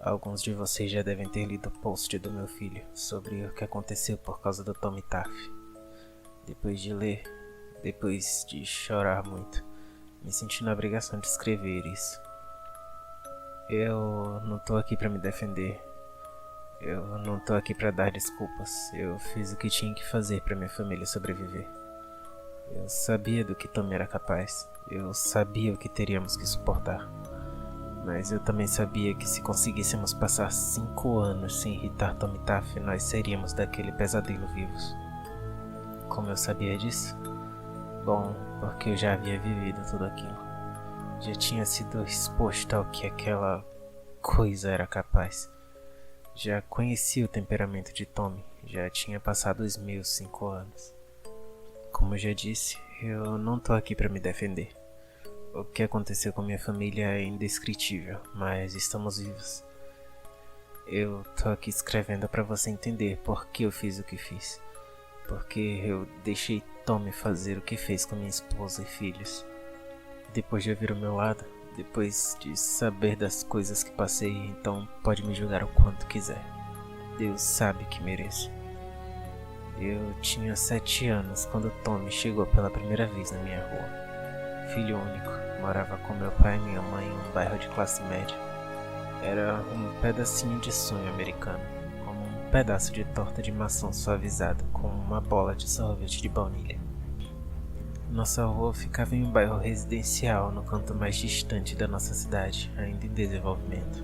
Alguns de vocês já devem ter lido o post do meu filho sobre o que aconteceu por causa do Tommy Taff. Depois de ler, depois de chorar muito, me senti na obrigação de escrever isso. Eu não tô aqui pra me defender. Eu não tô aqui pra dar desculpas. Eu fiz o que tinha que fazer pra minha família sobreviver. Eu sabia do que Tommy era capaz. Eu sabia o que teríamos que suportar. Mas eu também sabia que se conseguíssemos passar 5 anos sem irritar Tommy Taff, nós seríamos daquele pesadelo vivos. Como eu sabia disso? Bom, porque eu já havia vivido tudo aquilo. Já tinha sido exposto ao que aquela coisa era capaz. Já conhecia o temperamento de Tommy, já tinha passado os meus 5 anos. Como eu já disse, eu não tô aqui pra me defender. O que aconteceu com minha família é indescritível, mas estamos vivos. Eu tô aqui escrevendo pra você entender por que eu fiz o que fiz. Porque eu deixei Tommy fazer o que fez com minha esposa e filhos. Depois de ouvir o meu lado, depois de saber das coisas que passei, então pode me julgar o quanto quiser. Deus sabe que mereço. Eu tinha 7 anos quando Tommy chegou pela primeira vez na minha rua. Filho único, morava com meu pai e minha mãe em um bairro de classe média. Era um pedacinho de sonho americano, como um pedaço de torta de maçã suavizada com uma bola de sorvete de baunilha. Nossa rua ficava em um bairro residencial no canto mais distante da nossa cidade, ainda em desenvolvimento.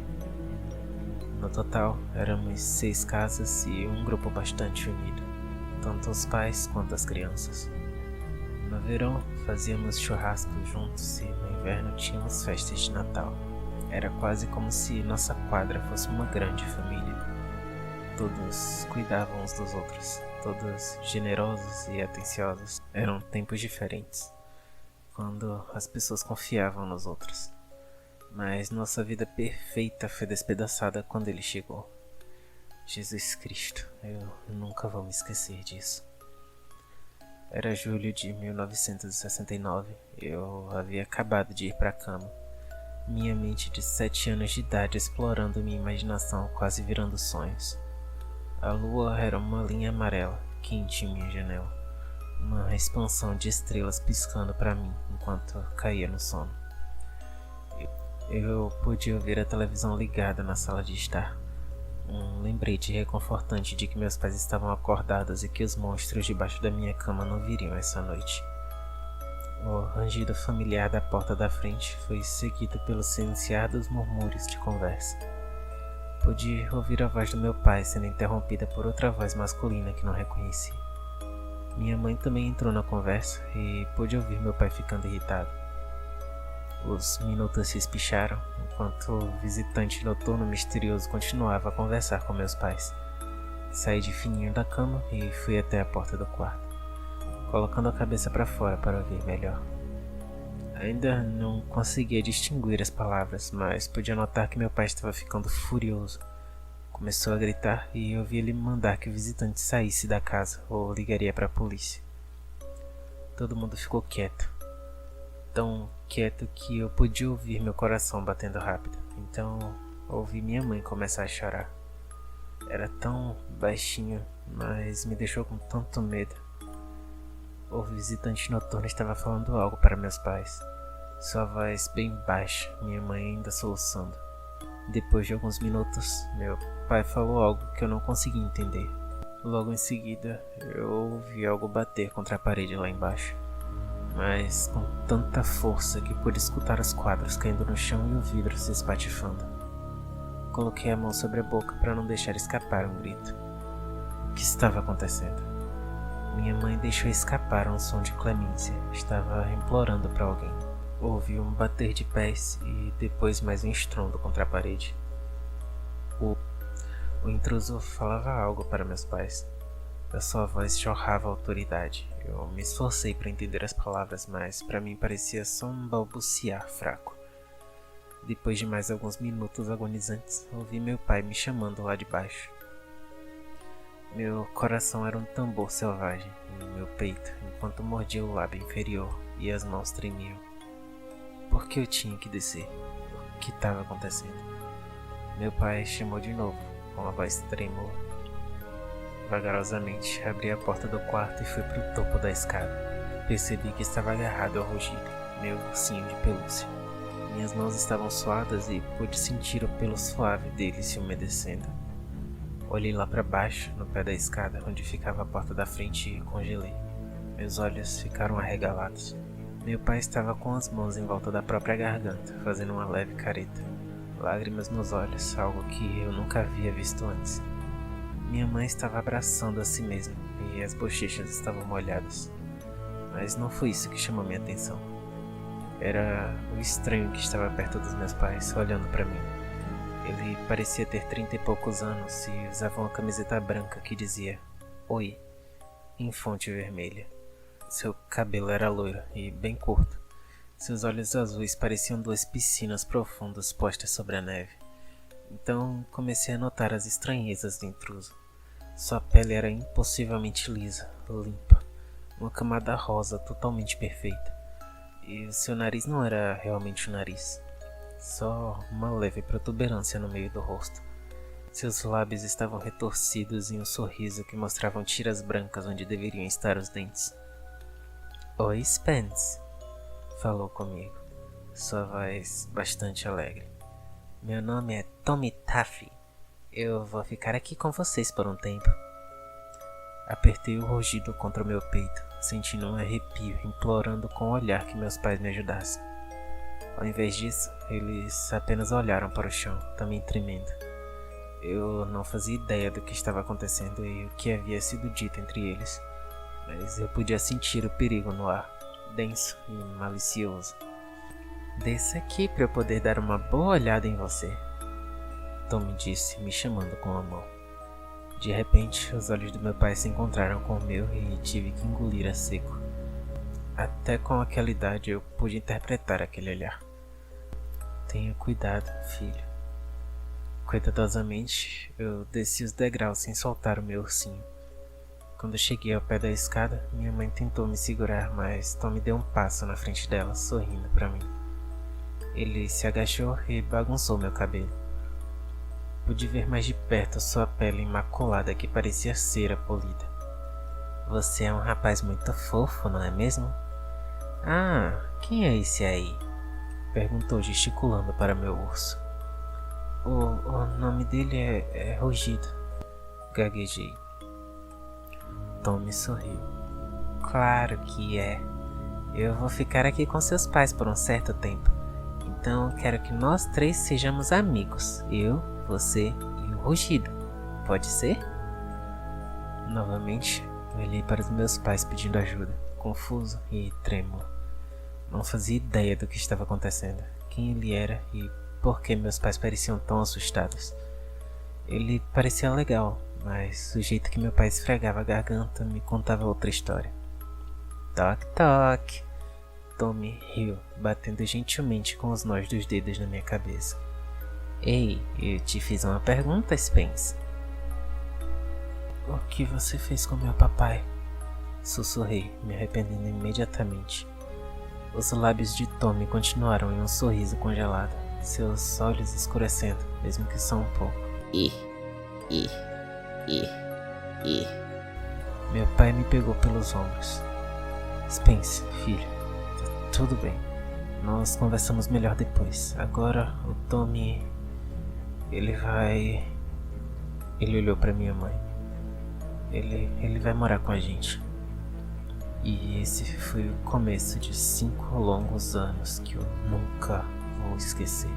No total, éramos 6 casas e um grupo bastante unido, tanto os pais quanto as crianças. No verão, fazíamos churrasco juntos e no inverno tínhamos festas de Natal. Era quase como se nossa quadra fosse uma grande família. Todos cuidavam uns dos outros, todos generosos e atenciosos. Eram tempos diferentes, quando as pessoas confiavam nos outros. Mas nossa vida perfeita foi despedaçada quando ele chegou. Jesus Cristo, eu nunca vou me esquecer disso. Era julho de 1969, eu havia acabado de ir para a cama. Minha mente de 7 anos de idade explorando minha imaginação, quase virando sonhos. A lua era uma linha amarela, quente em minha janela. Uma expansão de estrelas piscando para mim enquanto caía no sono. Eu podia ouvir a televisão ligada na sala de estar. Um lembrete reconfortante de que meus pais estavam acordados e que os monstros debaixo da minha cama não viriam essa noite. O rangido familiar da porta da frente foi seguido pelos silenciados murmúrios de conversa. Pude ouvir a voz do meu pai sendo interrompida por outra voz masculina que não reconheci. Minha mãe também entrou na conversa e pude ouvir meu pai ficando irritado. Os minutos se espicharam, enquanto o visitante noturno misterioso continuava a conversar com meus pais. Saí de fininho da cama e fui até a porta do quarto, colocando a cabeça para fora para ouvir melhor. Ainda não conseguia distinguir as palavras, mas podia notar que meu pai estava ficando furioso. Começou a gritar e eu vi ele mandar que o visitante saísse da casa ou ligaria para a polícia. Todo mundo ficou quieto. Tão quieto que eu podia ouvir meu coração batendo rápido. Então ouvi minha mãe começar a chorar. Era tão baixinho, mas me deixou com tanto medo. O visitante noturno estava falando algo para meus pais. Sua voz bem baixa, minha mãe ainda soluçando. Depois de alguns minutos, meu pai falou algo que eu não consegui entender. Logo em seguida, eu ouvi algo bater contra a parede lá embaixo, mas com tanta força que pude escutar os quadros caindo no chão e o vidro se espatifando. Coloquei a mão sobre a boca para não deixar escapar um grito. O que estava acontecendo? Minha mãe deixou escapar um som de clemência. Estava implorando para alguém. Houve um bater de pés e depois mais um estrondo contra a parede. O intruso falava algo para meus pais. Da sua voz jorrava autoridade. Eu me esforcei para entender as palavras, mas para mim parecia só um balbuciar fraco. Depois de mais alguns minutos agonizantes, ouvi meu pai me chamando lá de baixo. Meu coração era um tambor selvagem em meu peito, enquanto mordia o lábio inferior e as mãos tremiam. Por que eu tinha que descer? O que estava acontecendo? Meu pai chamou de novo, com uma voz trêmula. Vagarosamente, abri a porta do quarto e fui para o topo da escada. Percebi que estava agarrado ao rugido, meu ursinho de pelúcia. Minhas mãos estavam suadas e pude sentir o pelo suave dele se umedecendo. Olhei lá para baixo, no pé da escada, onde ficava a porta da frente e congelei. Meus olhos ficaram arregalados. Meu pai estava com as mãos em volta da própria garganta, fazendo uma leve careta. Lágrimas nos olhos, algo que eu nunca havia visto antes. Minha mãe estava abraçando a si mesma e as bochechas estavam molhadas. Mas não foi isso que chamou minha atenção. Era o estranho que estava perto dos meus pais, olhando para mim. Ele parecia ter 30 e poucos anos e usava uma camiseta branca que dizia "Oi" em fonte vermelha. Seu cabelo era loiro e bem curto. Seus olhos azuis pareciam duas piscinas profundas postas sobre a neve. Então comecei a notar as estranhezas do intruso. Sua pele era impossivelmente lisa, limpa, uma camada rosa totalmente perfeita. E o seu nariz não era realmente um nariz, só uma leve protuberância no meio do rosto. Seus lábios estavam retorcidos em um sorriso que mostravam tiras brancas onde deveriam estar os dentes. "Oi, Spence", falou comigo, sua voz bastante alegre. "Meu nome é Tommy Taffy. Eu vou ficar aqui com vocês por um tempo." Apertei o rugido contra o meu peito, sentindo um arrepio, implorando com o olhar que meus pais me ajudassem. Ao invés disso, eles apenas olharam para o chão, também tremendo. Eu não fazia ideia do que estava acontecendo e o que havia sido dito entre eles, mas eu podia sentir o perigo no ar, denso e malicioso. "Desça aqui para eu poder dar uma boa olhada em você", Tom me disse, me chamando com a mão. De repente, os olhos do meu pai se encontraram com o meu e tive que engolir a seco. Até com aquela idade eu pude interpretar aquele olhar. "Tenha cuidado, filho." Cuidadosamente, eu desci os degraus sem soltar o meu ursinho. Quando cheguei ao pé da escada, minha mãe tentou me segurar, mas Tom me deu um passo na frente dela, sorrindo para mim. Ele se agachou e bagunçou meu cabelo. Pude ver mais de perto sua pele imaculada que parecia cera polida. "Você é um rapaz muito fofo, não é mesmo?" "Ah, quem é esse aí?" perguntou gesticulando para meu urso. O nome dele é Rugido", gaguejei. Tom me sorriu. "Claro que é. Eu vou ficar aqui com seus pais por um certo tempo. Então quero que nós três sejamos amigos. Eu, você e o Rugido. Pode ser?" Novamente, olhei para os meus pais pedindo ajuda, confuso e trêmulo. Não fazia ideia do que estava acontecendo, quem ele era e por que meus pais pareciam tão assustados. Ele parecia legal, mas o jeito que meu pai esfregava a garganta me contava outra história. "Toc, toc." Tommy riu, batendo gentilmente com os nós dos dedos na minha cabeça. "Ei, eu te fiz uma pergunta, Spence." "O que você fez com meu papai?" sussurrei, me arrependendo imediatamente. Os lábios de Tommy continuaram em um sorriso congelado, seus olhos escurecendo, mesmo que só um pouco. Meu pai me pegou pelos ombros. "Spence, filho, tá tudo bem. Nós conversamos melhor depois. Agora o Tommy... Ele olhou pra minha mãe. Ele vai morar com a gente." E esse foi o começo de 5 longos anos que eu nunca vou esquecer.